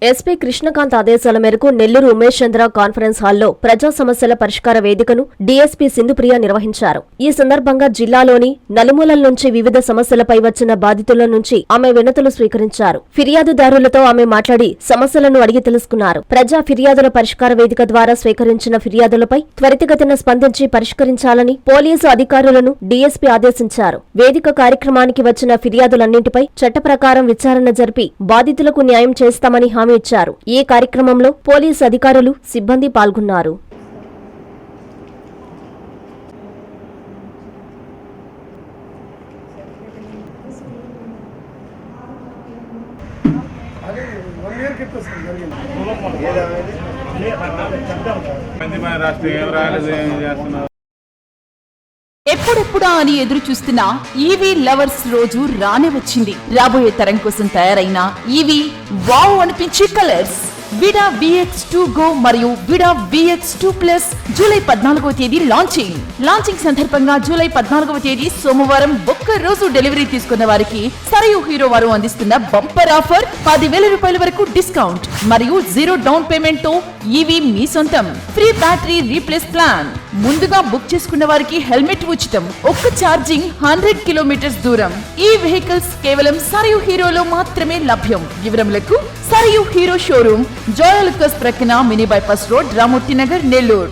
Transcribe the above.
SP Krishnakanth ఆదేశాల మేరకు నెల్లూరు ఉమేష్ చంద్ర conference హాల్లో ప్రజా సమస్యల పరిష్కార వేదికను డీఎస్పీ సింధుప్రియ నిర్వహించారు. ఈ సందర్భంగా జిల్లాలోని నలుమూలల నుంచి వివిధ సమస్యలపై వచ్చిన బాధితుల నుంచి ఆమె వినతులు స్వీకరించారు. ఫిర్యాదుదారులతో ఆమె మాట్లాడి సమస్యలను అడిగి తెలుసుకున్నారు. ప్రజా ఫిర్యాదుల పరిష్కార వేదిక ద్వారా స్వీకరించిన ఫిర్యాదులపై త్వరితగతిన స్పందించి పరిష్కరించాలని పోలీసు అధికారులను డీఎస్పీ ఆదేశించారు. వేదిక కార్యక్రమానికి వచ్చిన ఫిర్యాదులన్నింటిపై చట్ట ప్రకారం విచారణ జరిపి బాధితులకు న్యాయం చేస్తామని హామీ ఇచ్చారు. ఈ కార్యక్రమంలో పోలీసు అధికారులు, సిబ్బంది పాల్గొన్నారు. ఎప్పుడెప్పుడా అని ఎదురు చూస్తున్న ఈవీ లవర్స్ రోజు రానే వచ్చింది. రాబోయే తరం కోసం తయారైన ఈవీ వావ్ అనిపించే కలర్స్ విడా VX2 Go మరియు విడా VX2 Plus జూలై 14వ తేదీ లాంచింగ్ సందర్భంగా జూలై 14వ తేదీ సోమవారం ఒక్క రోజు డెలివరీ తీసుకున్న వారికి సరయు హీరో వారు అందిస్తున్న బంపర్ ఆఫర్ 10,000 రూపాయల వరకు డిస్కౌంట్ మరియు 0 డౌన్ పేమెంట్ తో ఈవీ మీ సొంతం. Free battery replace plan. ముందుగా బుక్ చేసుకున్న వారికి హెల్మెట్ ఉచితం. ఒక్క ఛార్జింగ్ 100 కిలోమీటర్స్ దూరం. ఈ వెహికల్స్ కేవలం సరయు హీరోలో మాత్రమే లభ్యం. వివరములకు సరయు హీరో షోరూమ్, జోయలుకస్ ప్రక్కన mini bypass road, Ramurthy Nagar, Nellore.